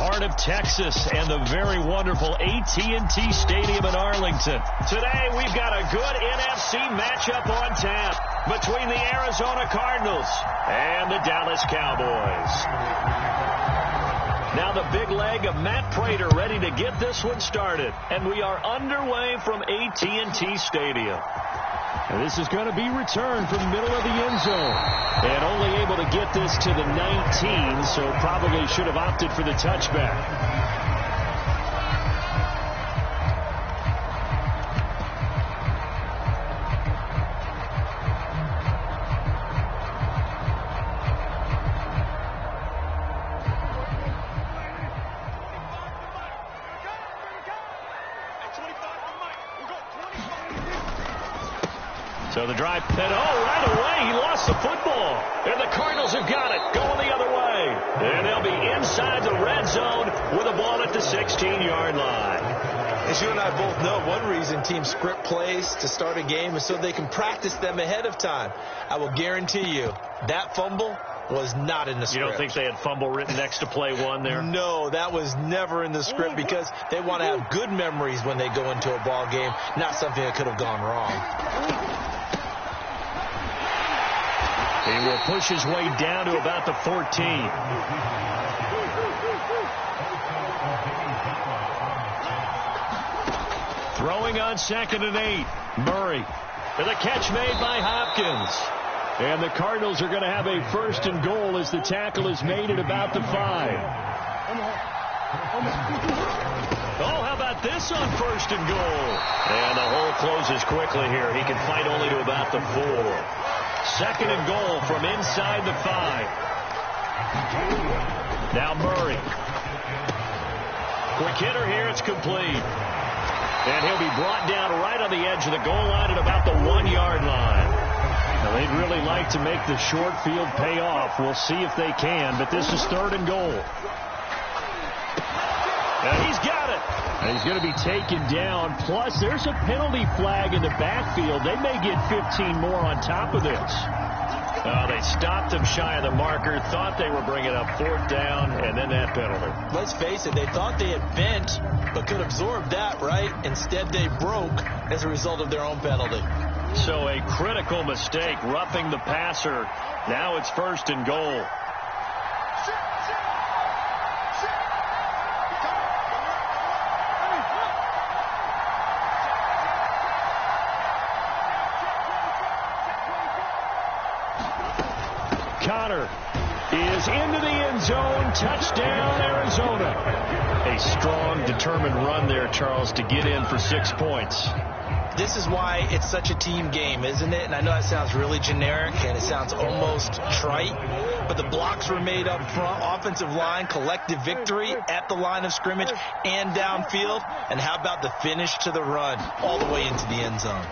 heart of Texas and the very wonderful AT&T Stadium in Arlington. Today, we've got a good NFC matchup on tap between the Arizona Cardinals and the Dallas Cowboys. Now the big leg of Matt Prater ready to get this one started. And we are underway from AT&T Stadium. And this is going to be returned from the middle of the end zone. And only able to get this to the 19, so probably should have opted for the touchback. So the drive, and right away, he lost the football. And the Cardinals have got it, going the other way. And they'll be inside the red zone with a ball at the 16-yard line. As you and I both know, one reason teams script plays to start a game is so they can practice them ahead of time. I will guarantee you, that fumble was not in the script. You don't think they had fumble written next to play one there? No, that was never in the script because they want to have good memories when they go into a ball game, not something that could have gone wrong. He will push his way down to about the 14. Throwing on 2nd and 8. Murray. And the catch made by Hopkins. And the Cardinals are going to have a 1st and goal as the tackle is made at about the 5. Oh, how about this on 1st and goal? And the hole closes quickly here. He can fight only to about the 4. 2nd and goal from inside the 5. Now Murray. Quick hitter here. It's complete. And he'll be brought down right on the edge of the goal line at about the 1-yard line. Now, they'd really like to make the short field pay off. We'll see if they can, but this is 3rd and goal. And he's got it. And he's going to be taken down. Plus, there's a penalty flag in the backfield. They may get 15 more on top of this. They stopped him shy of the marker, thought they were bringing up 4th down, and then that penalty. Let's face it, they thought they had bent, but could absorb that, right? Instead, they broke as a result of their own penalty. So a critical mistake, roughing the passer. Now it's 1st and goal. Connor is into the end zone. Touchdown, Arizona. A strong, determined run there, Charles, to get in for 6 points. This is why it's such a team game, isn't it? And I know that sounds really generic and it sounds almost trite, but the blocks were made up front, offensive line, collective victory at the line of scrimmage and downfield. And how about the finish to the run all the way into the end zone?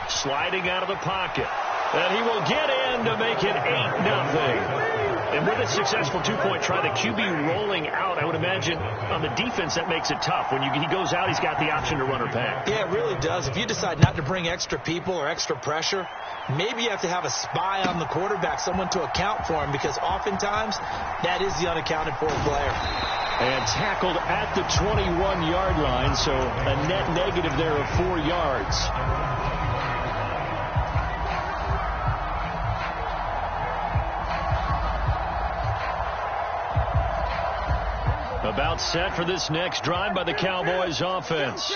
Sliding out of the pocket. And he will get in to make it 8-0. And with a successful 2-point try, the QB rolling out, I would imagine on the defense that makes it tough. When he goes out, he's got the option to run or pass. Yeah, it really does. If you decide not to bring extra people or extra pressure, maybe you have to have a spy on the quarterback, someone to account for him, because oftentimes that is the unaccounted for player. And tackled at the 21-yard line, so a net negative there of 4 yards. About set for this next drive by the Cowboys offense.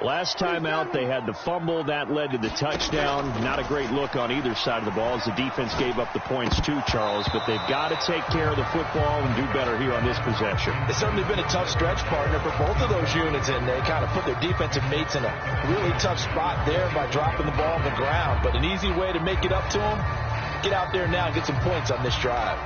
Last time out, they had the fumble. That led to the touchdown. Not a great look on either side of the ball as the defense gave up the points too, Charles. But they've got to take care of the football and do better here on this possession. It's certainly been a tough stretch, partner, for both of those units, and they kind of put their defensive mates in a really tough spot there by dropping the ball on the ground. But an easy way to make it up to them, get out there now and get some points on this drive.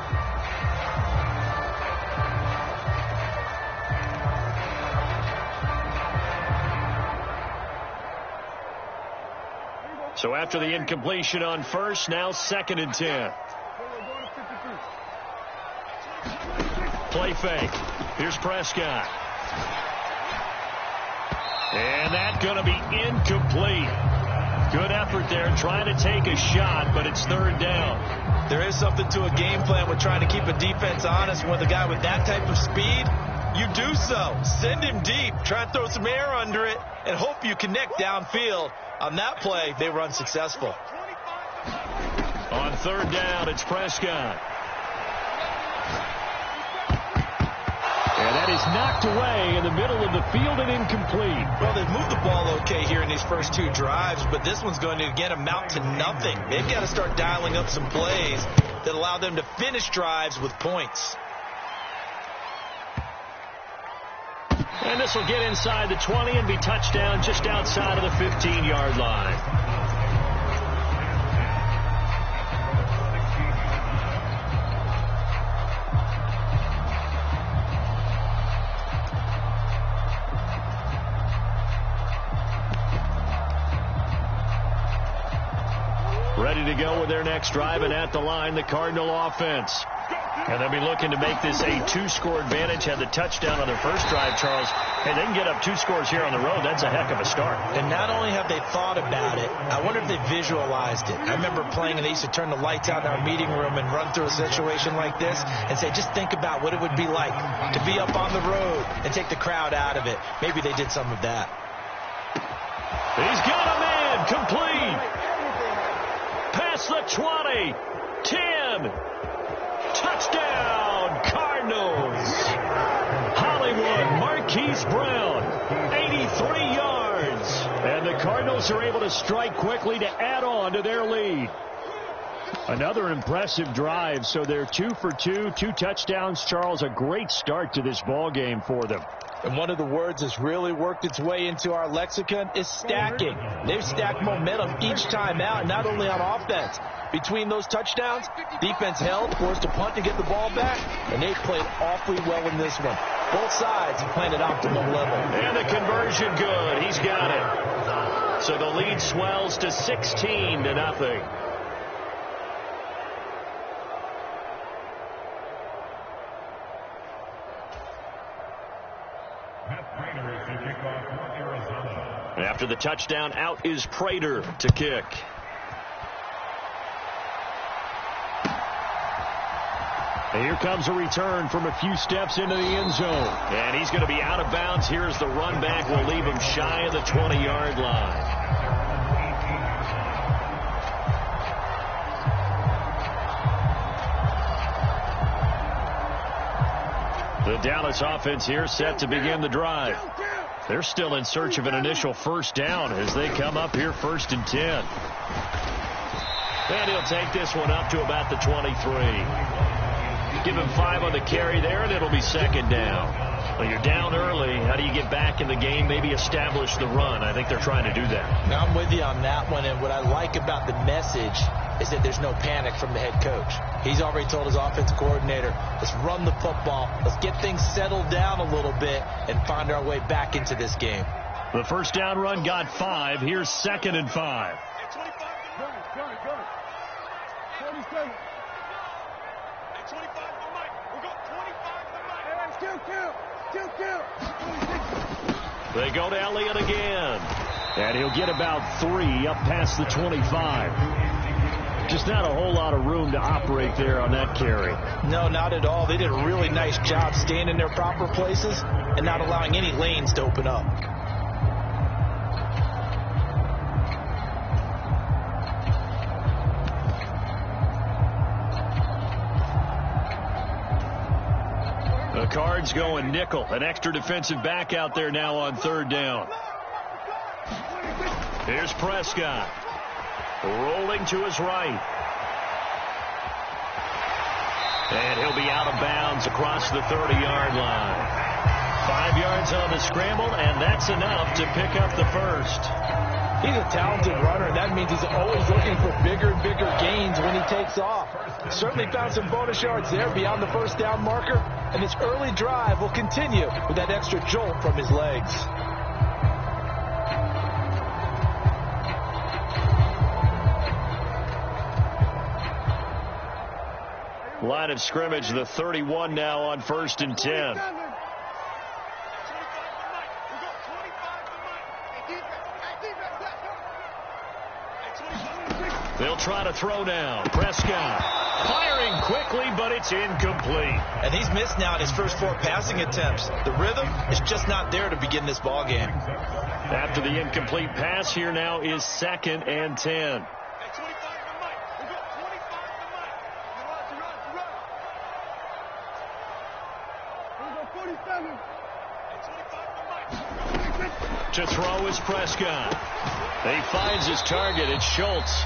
So after the incompletion on 1st, now 2nd and 10. Play fake. Here's Prescott. And that's going to be incomplete. Good effort there, trying to take a shot, but it's third down. There is something to a game plan with trying to keep a defense honest. With a guy with that type of speed, you do so. Send him deep, try and throw some air under it, and hope you connect downfield. On that play, they were unsuccessful. On third down, it's Prescott. And that is knocked away in the middle of the field and incomplete. Well, they've moved the ball okay here in these first two drives, but this one's going to, again, amount to nothing. They've got to start dialing up some plays that allow them to finish drives with points. And this will get inside the 20 and be touchdown just outside of the 15-yard line. Ready to go with their next drive, and at the line, the Cardinal offense. And they'll be looking to make this a two-score advantage. Had the touchdown on their first drive, Charles. Hey, they can get up 2 scores here on the road. That's a heck of a start. And not only have they thought about it, I wonder if they visualized it. I remember playing, and they used to turn the lights out in our meeting room and run through a situation like this and say, just think about what it would be like to be up on the road and take the crowd out of it. Maybe they did some of that. He's got a man. Complete. Past the 20. 10. Touchdown, Cardinals. Hollywood Marquise Brown, 83 yards. And the Cardinals are able to strike quickly to add on to their lead. Another impressive drive, so they're 2 for 2, 2 touchdowns. Charles, a great start to this ball game for them. And one of the words that's really worked its way into our lexicon is stacking. They've stacked momentum each time out, not only on offense. Between those touchdowns, defense held, forced a punt to get the ball back, and they played awfully well in this one. Both sides playing at optimum level. And the conversion good. He's got it. So the lead swells to 16-0. After the touchdown, out is Prater to kick. And here comes a return from a few steps into the end zone. And he's going to be out of bounds. Here's the run back. Will leave him shy of the 20-yard line. The Dallas offense here set to begin the drive. They're still in search of an initial first down as they come up here 1st and 10. And he'll take this one up to about the 23. Give him 5 on the carry there, and it'll be 2nd down. Well, you're down early. How do you get back in the game, maybe establish the run? I think they're trying to do that. Now, I'm with you on that one, and what I like about the message is that there's no panic from the head coach. He's already told his offensive coordinator, let's run the football, let's get things settled down a little bit and find our way back into this game. The first down run got 5. Here's 2nd and 5. They go to Elliott again. And he'll get about 3 up past the 25. Just not a whole lot of room to operate there on that carry. No, not at all. They did a really nice job staying in their proper places and not allowing any lanes to open up. The Cards going nickel. An extra defensive back out there now on 3rd down. Here's Prescott. Rolling to his right. And he'll be out of bounds across the 30-yard line. 5 yards on the scramble, and that's enough to pick up the first. He's a talented runner, and that means he's always looking for bigger and bigger gains when he takes off. Certainly found some bonus yards there beyond the first down marker, and this early drive will continue with that extra jolt from his legs. Line of scrimmage, the 31 now on 1st and 10. They'll try to throw down. Prescott firing quickly, but it's incomplete. And he's missed now in his first 4 passing attempts. The rhythm is just not there to begin this ball game. After the incomplete pass, here now is 2nd and 10. To throw is Prescott. He finds his target. It's Schultz.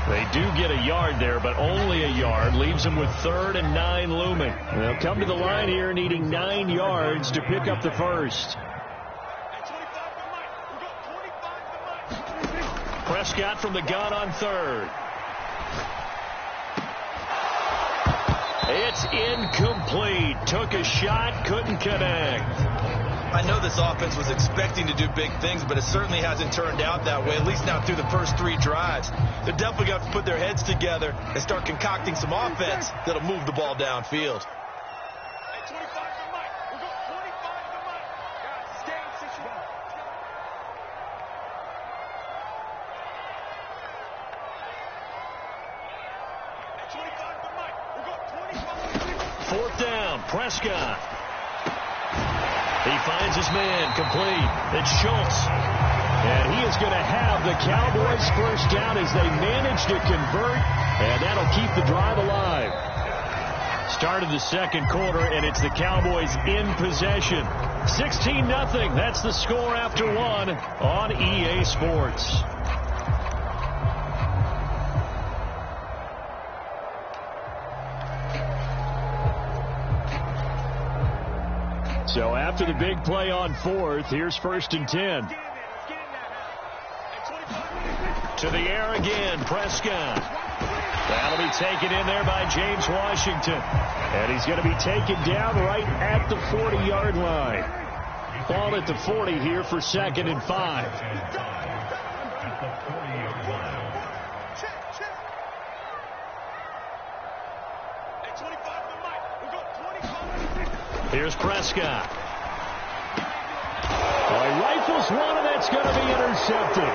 They do get a yard there, but only a yard. Leaves them with 3rd and 9 looming. They'll come to the line here needing 9 yards to pick up the first. Prescott from the gun on 3rd. It's incomplete. Took a shot, couldn't connect. I know this offense was expecting to do big things, but it certainly hasn't turned out that way, at least not through the first 3 drives. They're definitely going to have to put their heads together and start concocting some offense that'll move the ball downfield. Fourth down, Prescott. He finds his man, complete. It's Schultz. And he is going to have the Cowboys first down as they manage to convert, and that'll keep the drive alive. Started the second quarter, and it's the Cowboys in possession. 16-0. That's the score after 1 on EA Sports. So after the big play on 4th, here's 1st and 10. To the air again, Prescott. That'll be taken in there by James Washington. And he's going to be taken down right at the 40-yard line. Ball at the 40 here for 2nd and 5. Here's Prescott. He rifles one, and that's going to be intercepted.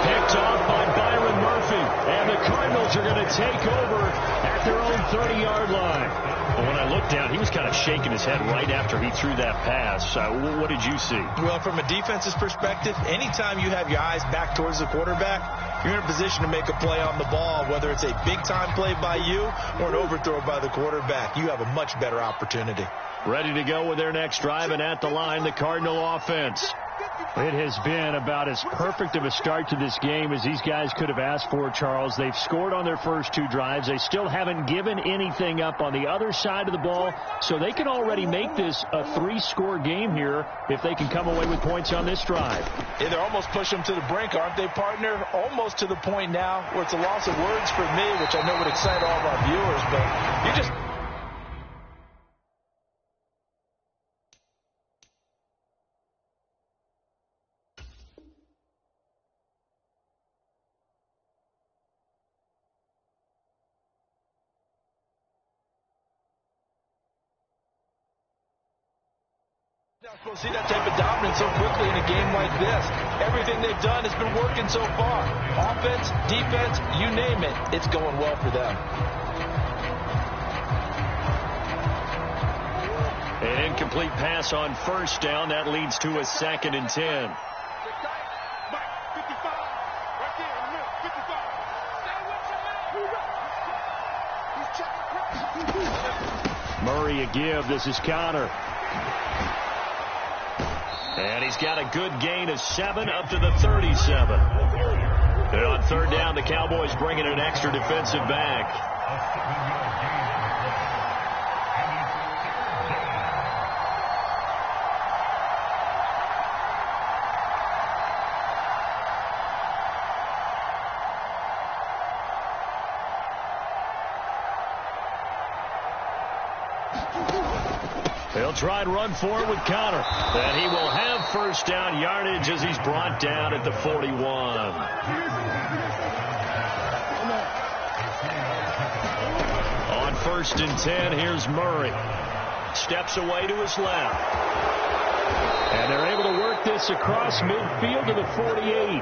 Picked off by Byron Murphy. And the Cardinals are going to take over at their own 30-yard line. Well, when I looked down, he was kind of shaking his head right after he threw that pass. What did you see? Well, from a defense's perspective, anytime you have your eyes back towards the quarterback, you're in a position to make a play on the ball, whether it's a big-time play by you or an overthrow by the quarterback. You have a much better opportunity. Ready to go with their next drive, and at the line, the Cardinal offense. It has been about as perfect of a start to this game as these guys could have asked for, Charles. They've scored on their first 2 drives. They still haven't given anything up on the other side of the ball, so they can already make this a 3-score game here if they can come away with points on this drive. Yeah, they're almost pushing them to the brink, aren't they, partner? Almost to the point now where it's a loss of words for me, which I know would excite all of our viewers, but you just... not supposed to see that type of dominance so quickly in a game like this. Everything they've done has been working so far. Offense, defense, you name it, it's going well for them. An incomplete pass on 1st down. That leads to a 2nd and 10. Murray a give. This is Connor. And he's got a good gain of 7 up to the 37. And on 3rd down, the Cowboys bring in an extra defensive back. They'll try and run forward with Connor. And he will have 1st down yardage as he's brought down at the 41. On 1st and 10, here's Murray. Steps away to his left. And they're able to work this across midfield to the 48.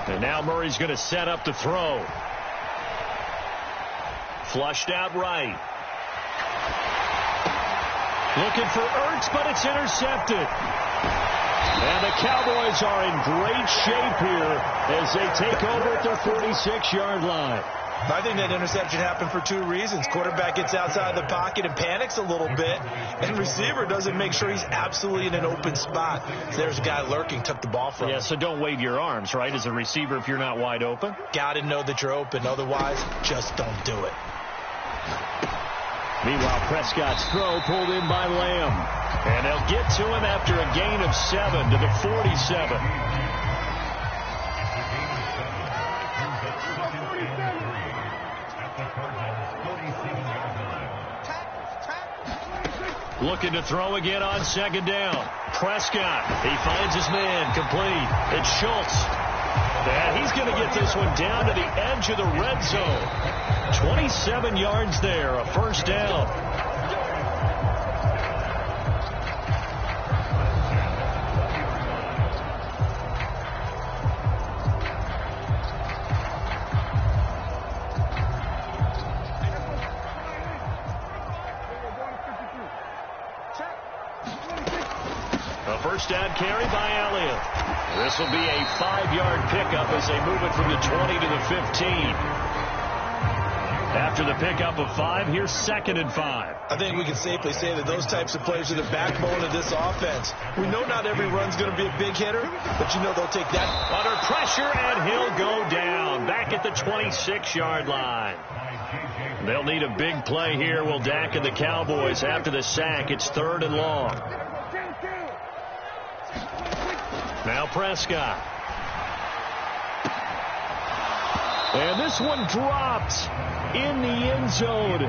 And now Murray's going to set up to throw. Flushed out right. Looking for Ertz, but it's intercepted. And the Cowboys are in great shape here as they take over at their 46-yard line. I think that interception happened for two reasons. Quarterback gets outside the pocket and panics a little bit, and receiver doesn't make sure he's absolutely in an open spot. So there's a guy lurking, took the ball from him. Yeah, so don't wave your arms, right, as a receiver if you're not wide open. Got to know that you're open. Otherwise, just don't do it. Meanwhile, Prescott's throw pulled in by Lamb. And they'll get to him after a gain of 7 to the 47. Looking to throw again on second down. Prescott, he finds his man, complete. It's Schultz. And he's going to get this one down to the edge of the red zone. 27 yards there, a first down. A first down carry by Elliott. This will be a 5-yard pickup as they move it from the 20 to the 15. After the pickup of 5, here's 2nd and 5. I think we can safely say that those types of plays are the backbone of this offense. We know not every run's going to be a big hitter, but you know they'll take that. Under pressure, and he'll go down. Back at the 26-yard line. They'll need a big play here, will Dak and the Cowboys. After the sack, it's 3rd and long. Now Prescott. And this one dropped in the end zone.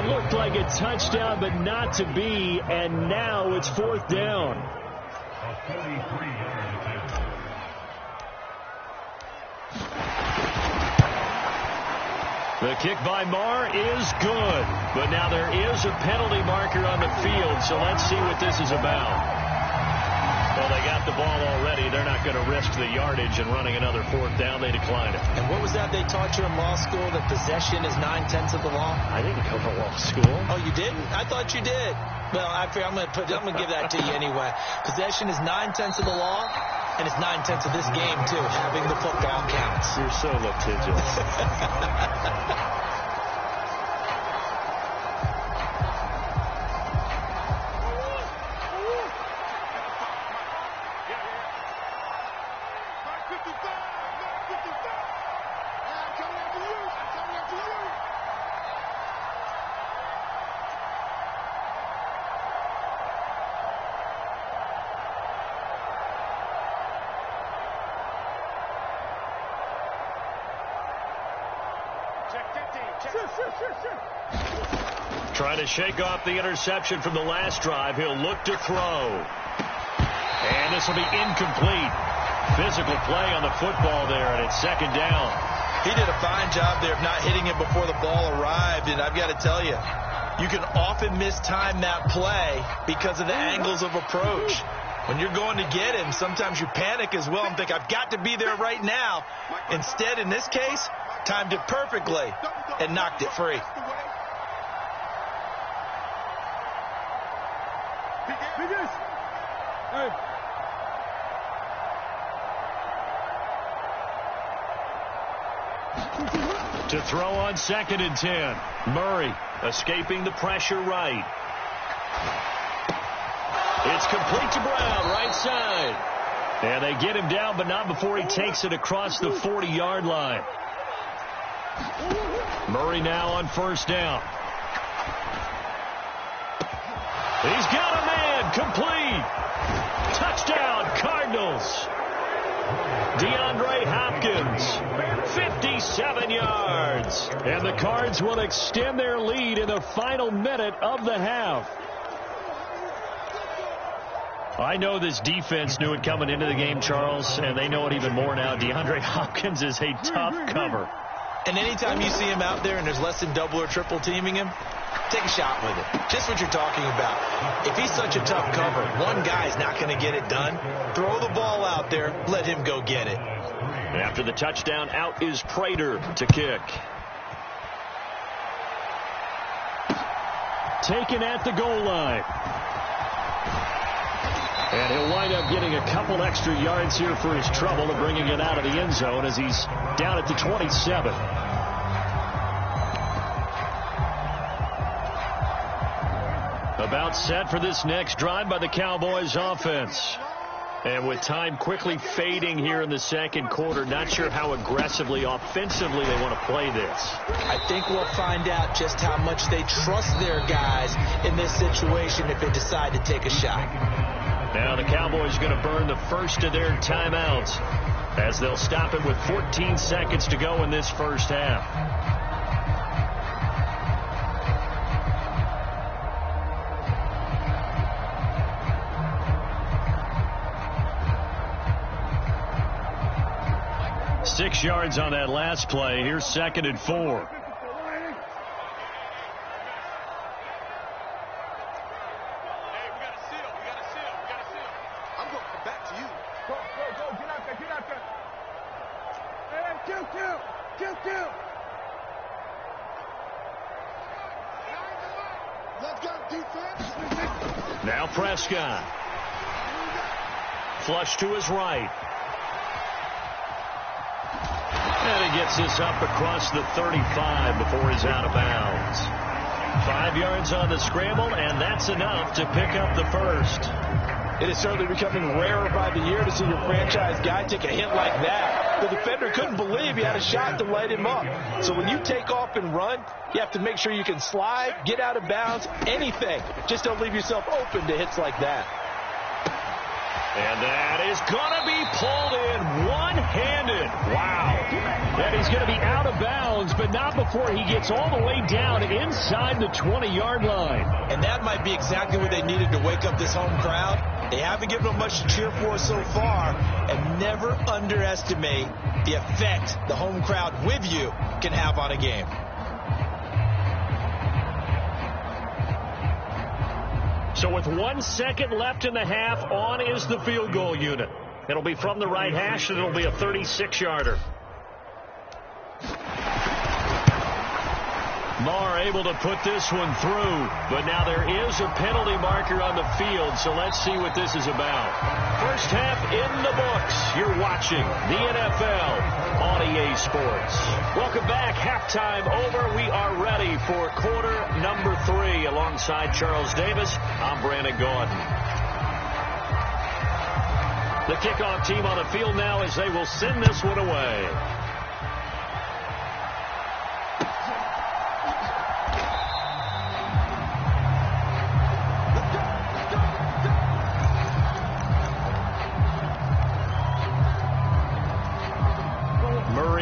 Looked like a touchdown, but not to be. And now it's 4th down. The kick by Marr is good. But now there is a penalty marker on the field, so let's see what this is about. Well, they got the ball already. They're not going to risk the yardage and running another 4th down. They declined it. And what was that they taught you in law school, that possession is 9/10 of the law? I didn't go to law school. Oh, you didn't? I thought you did. Well, I'm going to give that to you anyway. Possession is 9/10 of the law, and it's 9/10 of this game, too. Having the football counts. You're so litigious. Trying to shake off the interception from the last drive. He'll look to throw. And this will be incomplete. Physical play on the football there, and it's 2nd down. He did a fine job there of not hitting it before the ball arrived, and I've got to tell you, you can often mistime that play because of the angles of approach. When you're going to get him, sometimes you panic as well and think, I've got to be there right now. Instead, in this case, timed it perfectly and knocked it free. To throw on 2nd and 10. Murray escaping the pressure right. It's complete to Brown, right side. And they get him down, but not before he takes it across the 40-yard line. Murray now on 1st down. He's got a man, complete. Touchdown, Cardinals. DeAndre Hopkins, 57 yards. And the Cards will extend their lead in the final minute of the half. I know this defense knew it coming into the game, Charles, and they know it even more now. DeAndre Hopkins is a tough cover. And anytime you see him out there and there's less than double or triple teaming him, take a shot with it. Just what you're talking about. If he's such a tough cover, one guy's not going to get it done. Throw the ball out there. Let him go get it. After the touchdown, out is Prater to kick. Taken at the goal line. And he'll wind up getting a couple extra yards here for his trouble of bringing it out of the end zone as he's down at the 27. About set for this next drive by the Cowboys offense. And with time quickly fading here in the second quarter, not sure how aggressively, offensively they want to play this. I think we'll find out just how much they trust their guys in this situation if they decide to take a shot. Now the Cowboys are going to burn the first of their timeouts as they'll stop it with 14 seconds to go in this first half. Six yards on that last play. Here's 2nd and 4. Now Prescott. Flush to his right. And he gets this up across the 35 before he's out of bounds. 5 yards on the scramble, and that's enough to pick up the first. It is certainly becoming rarer by the year to see your franchise guy take a hit like that. The defender couldn't believe he had a shot to light him up. So when you take off and run, you have to make sure you can slide, get out of bounds, anything. Just don't leave yourself open to hits like that. And that is going to be pulled in one-handed. Wow. And he's going to be out of bounds, but not before he gets all the way down inside the 20-yard line. And that might be exactly what they needed to wake up this home crowd. They haven't given them much to cheer for so far, and never underestimate the effect the home crowd with you can have on a game. So with 1 second left in the half, on is the field goal unit. It'll be from the right hash, and it'll be a 36-yarder. Marr able to put this one through, but now there is a penalty marker on the field, so let's see what this is about. First half in the books. You're watching the NFL on EA Sports. Welcome back. Halftime over. We are ready for quarter number 3. Alongside Charles Davis, I'm Brandon Gaudin. The kickoff team on the field now as they will send this one away.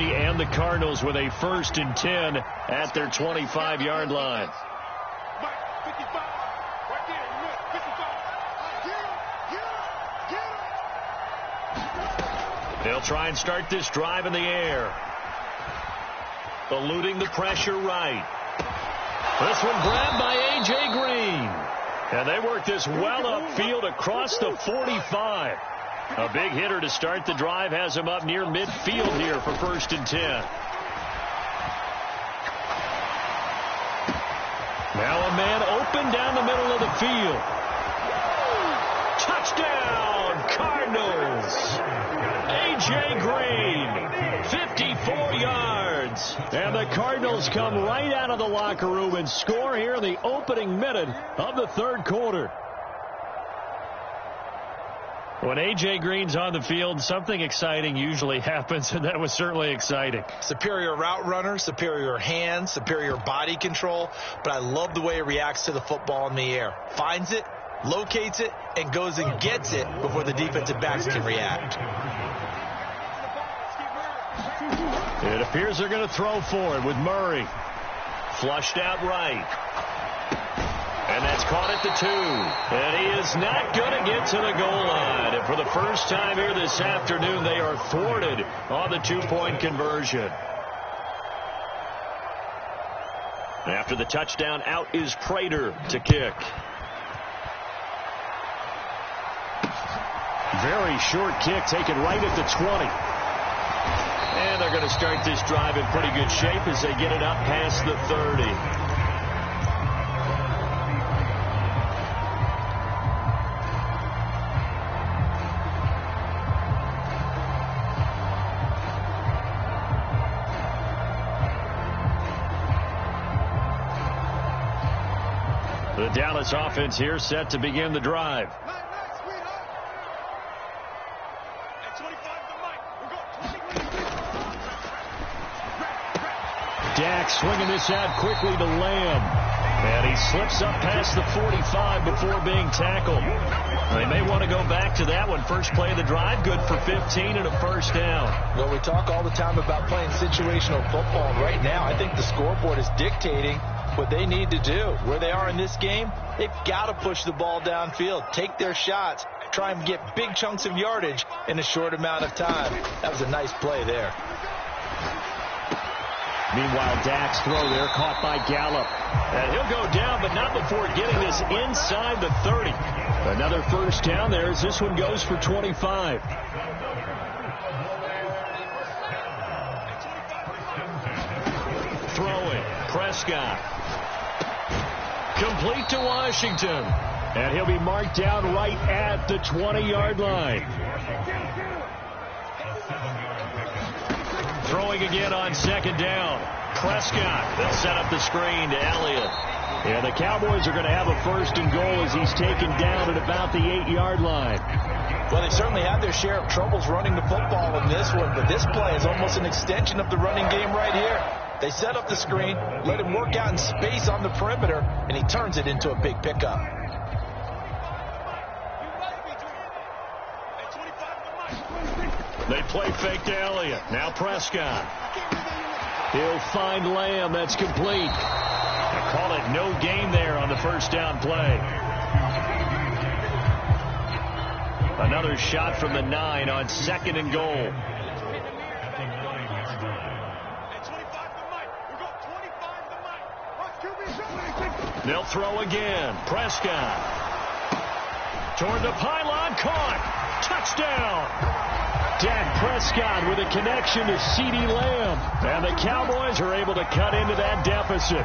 And the Cardinals with a 1st and 10 at their 25-yard line. They'll try and start this drive in the air. Eluding the pressure right. This one grabbed by A.J. Green. And they work this well upfield across the 45. A big hitter to start the drive has him up near midfield here for 1st and 10. Now a man open down the middle of the field. Touchdown, Cardinals. A.J. Green, 54 yards. And the Cardinals come right out of the locker room and score here in the opening minute of the 3rd quarter. When A.J. Green's on the field, something exciting usually happens, and that was certainly exciting. Superior route runner, superior hands, superior body control, but I love the way he reacts to the football in the air. Finds it, locates it, and goes and gets it before the defensive backs can react. It appears they're going to throw for it with Murray. Flushed out right. And That's caught at the 2. And he is not going to get to the goal line. And for the first time here this afternoon, they are thwarted on the 2-point conversion. After the touchdown, out is Prater to kick. Very short kick taken right at the 20. And they're going to start this drive in pretty good shape as they get it up past the 30. The Dallas offense here set to begin the drive. Dak swinging this out quickly to Lamb. And he slips up past the 45 before being tackled. They may want to go back to that one. First play of the drive, good for 15 and a first down. Well, we talk all the time about playing situational football. And right now, I think the scoreboard is dictating what they need to do. Where they are in this game, they've got to push the ball downfield, take their shots, try and get big chunks of yardage in a short amount of time. That was a nice play there. Meanwhile, Dak's throw there caught by Gallup. And he'll go down, but not before getting this inside the 30. Another first down there as this one goes for 25. Throwing, Prescott. Complete to Washington. And he'll be marked down right at the 20-yard line. Throwing again on second down. Prescott. They'll set up the screen to Elliott. And the Cowboys are going to have a first and goal as he's taken down at about the 8-yard line. Well, they certainly had their share of troubles running the football in this one, but this play is almost an extension of the running game right here. They set up the screen, let him work out in space on the perimeter, and he turns it into a big pickup. They play fake to Elliott. Now Prescott. He'll find Lamb. That's complete. They call it no gain there on the first down play. Another shot from the 9 on second and goal. They'll throw again. Prescott. Toward the pylon. Caught. Touchdown. Dak Prescott with a connection to CeeDee Lamb. And the Cowboys are able to cut into that deficit.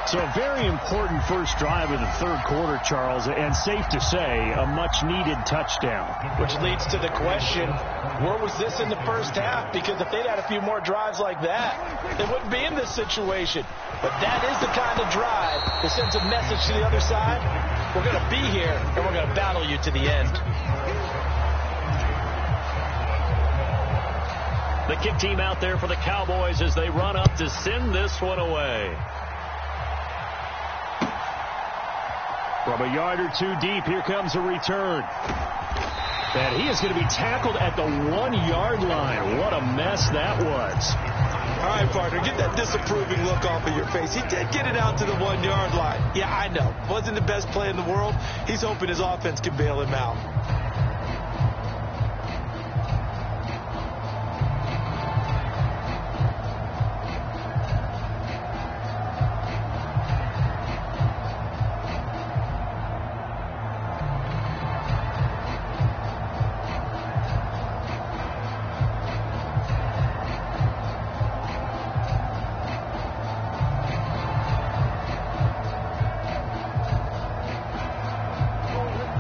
So a very important first drive of the third quarter, Charles, and safe to say, a much-needed touchdown. Which leads to the question, where was this in the first half? Because if they'd had a few more drives like that, they wouldn't be in this situation. But that is the kind of drive that sends a message to the other side. We're going to be here, and we're going to battle you to the end. The kick team out there for the Cowboys as they run up to send this one away. From a yard or two deep, here comes a return. And he is going to be tackled at the 1-yard line. What a mess that was. All right, partner, get that disapproving look off of your face. He did get it out to the 1-yard line. Yeah, I know. Wasn't the best play in the world. He's hoping his offense can bail him out.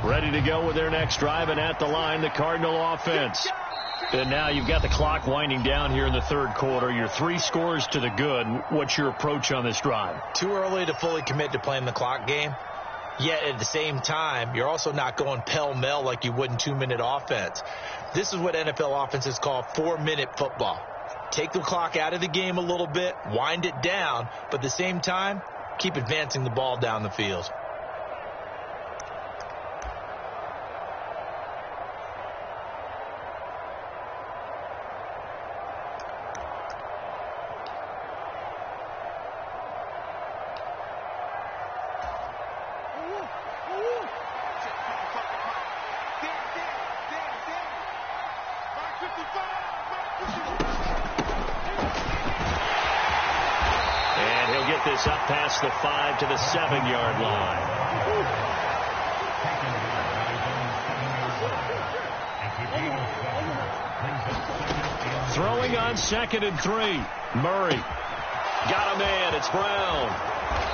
Ready to go with their next drive, and at the line, the Cardinal offense. And now you've got the clock winding down here in the third quarter. You're 3 scores to the good. What's your approach on this drive? Too early to fully commit to playing the clock game. Yet at the same time, you're also not going pell-mell like you would in 2-minute offense. This is what NFL offenses call 4-minute football. Take the clock out of the game a little bit, wind it down, but at the same time, keep advancing the ball down the field. And he'll get this up past the 5 to the 7-yard line. Throwing on 2nd and 3. Murray. Got a man. It's Brown.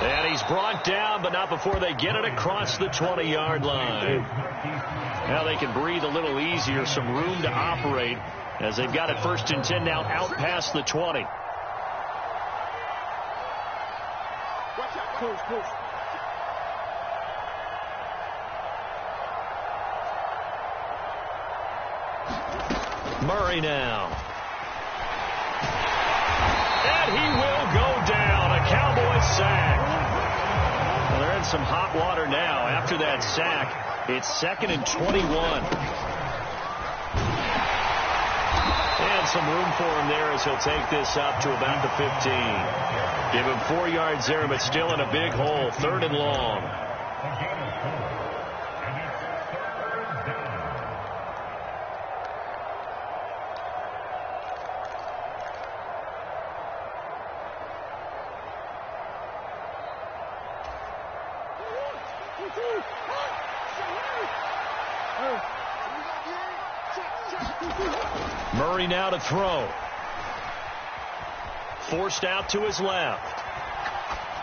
And he's brought down, but not before they get it across the 20-yard line. Now they can breathe a little easier, some room to operate, as they've got it 1st and 10 now out past the 20. Murray now. And he will go down. A Cowboy sack. Well, they're in some hot water now. After that sack, it's 2nd and 21. And some room for him there as he'll take this up to about the 15. Give him 4 yards there, but still in a big hole. 3rd and long. Murray now to throw. Forced out to his left.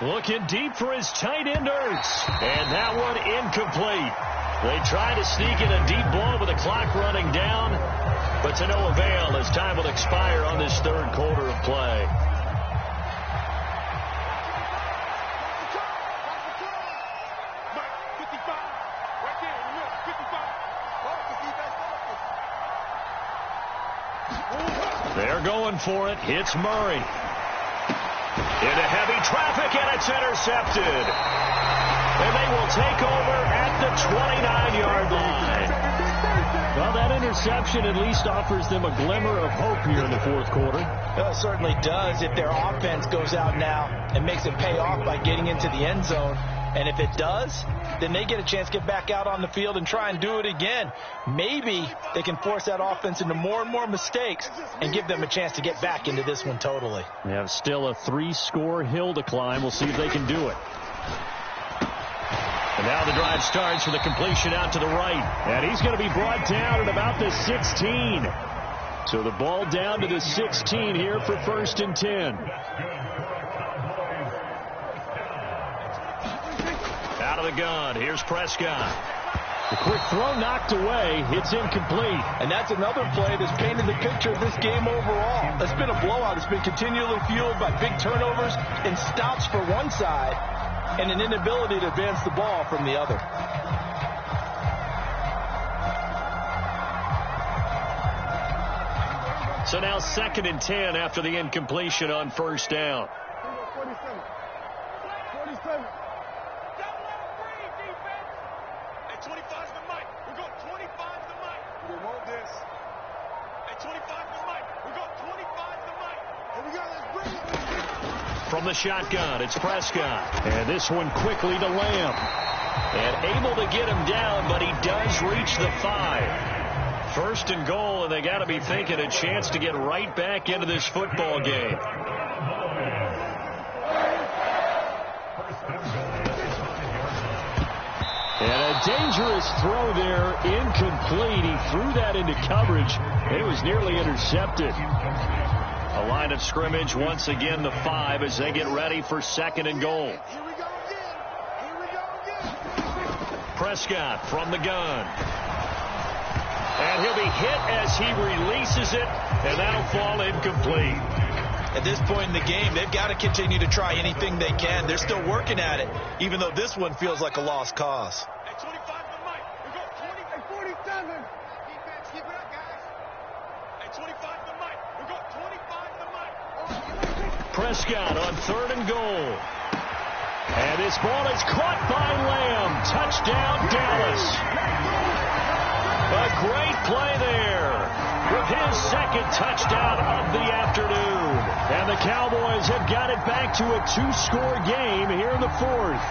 Looking deep for his tight end, Ertz. And that one incomplete. They try to sneak in a deep ball with the clock running down, but to no avail as time will expire on this 3rd quarter of play. They're going for it. Hits Murray. Into heavy traffic, and it's intercepted. And they will take over at the 29-yard line. Well, that interception at least offers them a glimmer of hope here in the 4th quarter. Well, it certainly does if their offense goes out now and makes it pay off by getting into the end zone. And if it does, then they get a chance to get back out on the field and try and do it again. Maybe they can force that offense into more and more mistakes and give them a chance to get back into this one totally. They have still a 3-score hill to climb. We'll see if they can do it. And now the drive starts with a completion out to the right. And he's going to be brought down at about the 16. So the ball down to the 16 here for 1st and 10. Out of the gun. Here's Prescott. The quick throw knocked away. It's incomplete. And that's another play that's painted the picture of this game overall. It's been a blowout. It's been continually fueled by big turnovers and stops for one side and an inability to advance the ball from the other. So now 2nd and 10 after the incompletion on 1st down. 47. At 25 to the mic. We're going 25 to the mic. We want this. At 25 to the mic. We're going 25 to the mic. Here we go. Let's bring it. From the shotgun, it's Prescott. And this one quickly to Lamb. And able to get him down, but he does reach the 5. 1st and goal, and they got to be thinking a chance to get right back into this football game. And a dangerous throw there, incomplete. He threw that into coverage. It was nearly intercepted. A line of scrimmage, once again the 5 as they get ready for 2nd and goal. Here we go again. Here we go again. Prescott from the gun. And he'll be hit as he releases it, and that'll fall incomplete. At this point in the game, they've got to continue to try anything they can. They're still working at it, even though this one feels like a lost cause. At 25 to the mic. We go 20 and 47. Defense, keep it up, guys. At 25 to the mic. We go 25 to the mic. Prescott on 3rd and goal. And this ball is caught by Lamb. Touchdown, Dallas. A great play there with his 2nd touchdown of the afternoon. And the Cowboys have got it back to a 2-score game here in the 4th.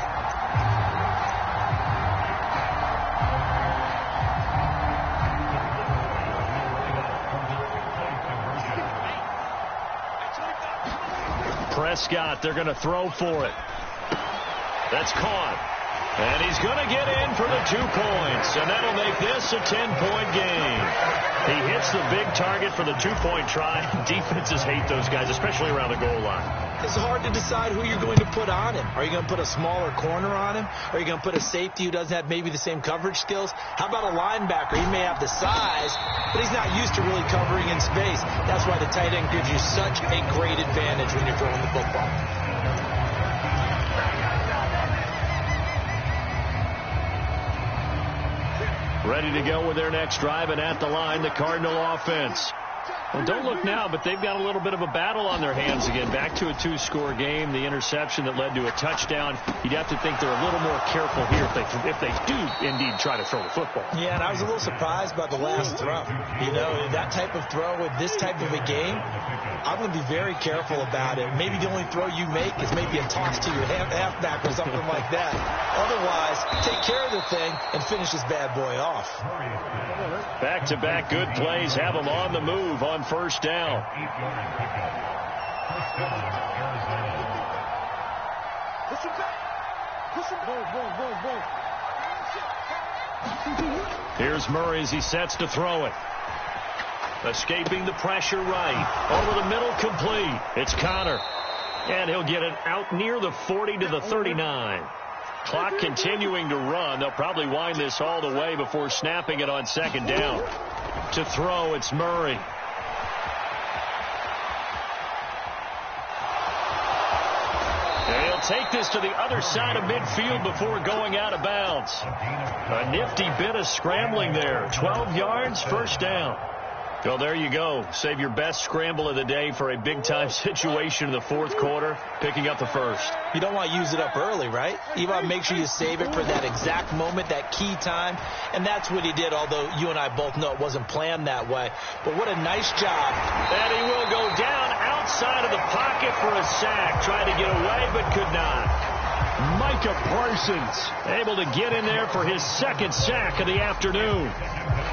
Prescott, they're going to throw for it. That's caught. And he's going to get in for the 2 points. And that'll make this a 10-point game. He hits the big target for the 2-point try. Defenses hate those guys, especially around the goal line. It's hard to decide who you're going to put on him. Are you going to put a smaller corner on him? Are you going to put a safety who doesn't have maybe the same coverage skills? How about a linebacker? He may have the size, but he's not used to really covering in space. That's why the tight end gives you such a great advantage when you're throwing the football. Ready to go with their next drive, and at the line, the Cardinal offense. Well, don't look now, but they've got a little bit of a battle on their hands again. Back to a 2-score game, the interception that led to a touchdown. You'd have to think they're a little more careful here if they do indeed try to throw the football. Yeah, and I was a little surprised by the last throw. You know, that type of throw with this type of a game, I'm going to be very careful about it. Maybe the only throw you make is maybe a toss to your halfback or something like that. Otherwise, take care of the thing and finish this bad boy off. Back-to-back good plays have them on the move on first down. Here's Murray as he sets to throw it. Escaping the pressure right. Over the middle, complete. It's Connor. And he'll get it out near the 40 to the 39. Clock continuing to run. They'll probably wind this all the way before snapping it on second down. To throw, it's Murray. They'll take this to the other side of midfield before going out of bounds. A nifty bit of scrambling there. 12 yards, first down. Well, there you go. Save your best scramble of the day for a big-time situation in the fourth quarter, picking up the first. You don't want to use it up early, right? You want to make sure you save it for that exact moment, that key time. And that's what he did, although you and I both know it wasn't planned that way. But what a nice job. And he will go down outside of the pocket for a sack. Tried to get away, but could not. Micah Parsons able to get in there for his second sack of the afternoon.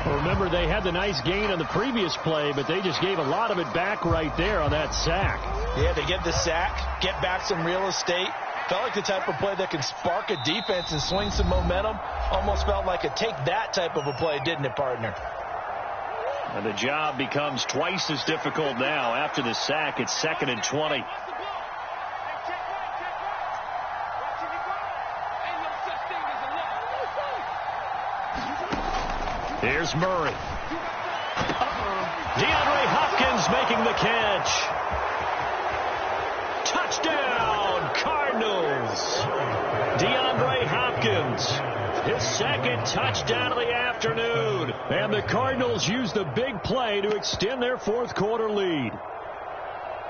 Remember, they had the nice gain on the previous play, but they just gave a lot of it back right there on that sack. Yeah, they get the sack, get back some real estate. Felt like the type of play that can spark a defense and swing some momentum. Almost felt like a take that type of a play, didn't it, partner? And the job becomes twice as difficult now. After the sack, it's 2nd and 20. Here's Murray. DeAndre Hopkins making the catch. Touchdown, Cardinals. DeAndre Hopkins, his second touchdown of the afternoon. And the Cardinals use the big play to extend their fourth quarter lead.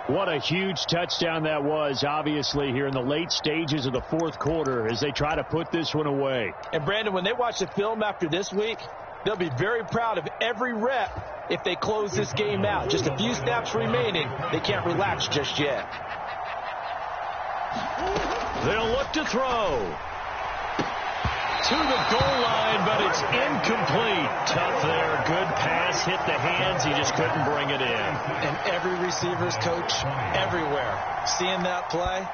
What a huge touchdown that was, obviously, here in the late stages of the fourth quarter as they try to put this one away. And, Brandon, when they watch the film after this week, they'll be very proud of every rep if they close this game out. Just a few snaps remaining. They can't relax just yet. They'll look to throw. To the goal line, but it's incomplete. Tough there. Good pass. Hit the hands. He just couldn't bring it in. And every receiver's coach everywhere. Seeing that play,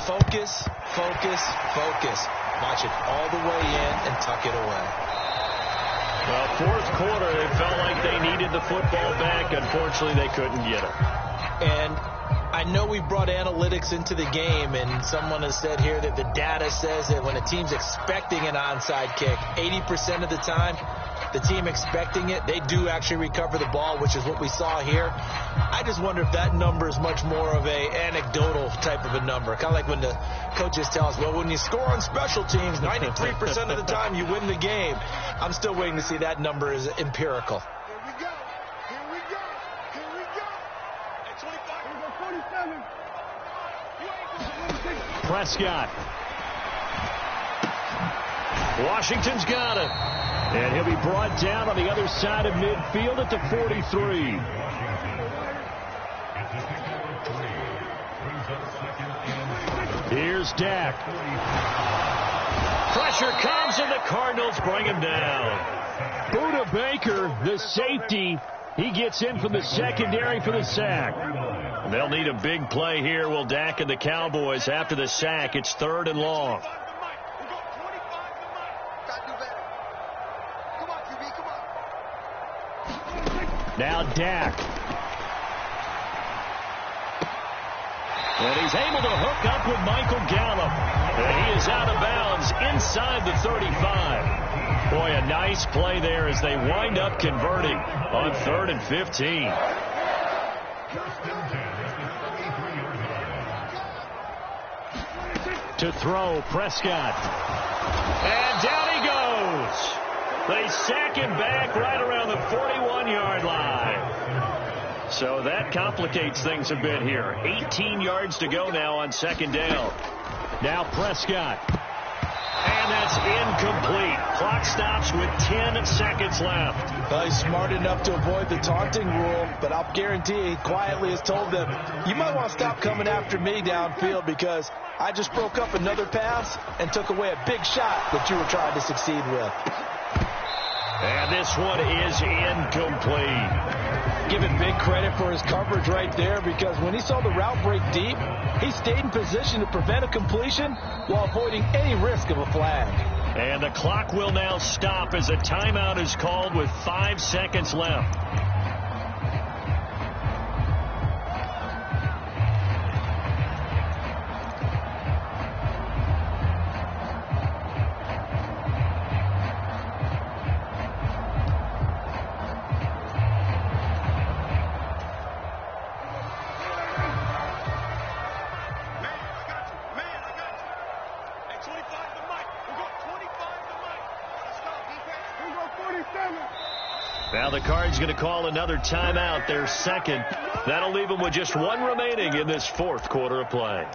focus, focus, focus. Watch it all the way in and tuck it away. Well, fourth quarter, they felt like they needed the football back. Unfortunately, they couldn't get it. And I know we brought analytics into the game, and someone has said here that the data says that when a team's expecting an onside kick, 80% of the time, the team expecting it, they do actually recover the ball, which is what we saw here. I just wonder if that number is much more of a anecdotal type of a number. Kind of like when the coaches tell us, well, when you score on special teams, 93% of the time you win the game. I'm still waiting to see that number is empirical. Here we go. Here we go. Here we go. At 25. Here we go, 47. Prescott. Washington's got it. And he'll be brought down on the other side of midfield at the 43. Here's Dak. Pressure comes, and the Cardinals bring him down. Buda Baker, the safety, he gets in from the secondary for the sack. They'll need a big play here. Will Dak and the Cowboys after the sack. It's 3rd and long. Now Dak. And he's able to hook up with Michael Gallup. And he is out of bounds inside the 35. Boy, a nice play there as they wind up converting on 3rd and 15. To throw, Prescott. And down he goes. They sack him back right around the 41-yard line. So that complicates things a bit here. 18 yards to go now on 2nd down. Now Prescott. And that's incomplete. Clock stops with 10 seconds left. Well, he's smart enough to avoid the taunting rule, but I'll guarantee he quietly has told them, you might want to stop coming after me downfield because I just broke up another pass and took away a big shot that you were trying to succeed with. And this one is incomplete. Give him big credit for his coverage right there because when he saw the route break deep, he stayed in position to prevent a completion while avoiding any risk of a flag. And the clock will now stop as a timeout is called with 5 seconds left. Now the Cards going to call another timeout, their second. That'll leave them with just 1 remaining in this 4th quarter of play.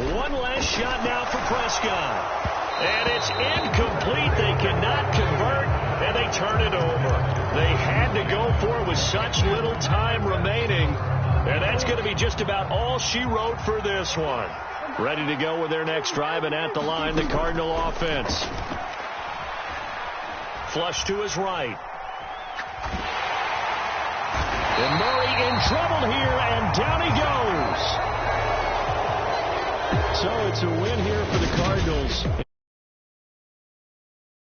One last shot now for Prescott. And it's incomplete. They cannot convert, and they turn it over. They had to go for it with such little time remaining. And that's going to be just about all she wrote for this one. Ready to go with their next drive, and at the line, the Cardinal offense. Flush to his right. And Murray in trouble here, and down he goes. So it's a win here for the Cardinals.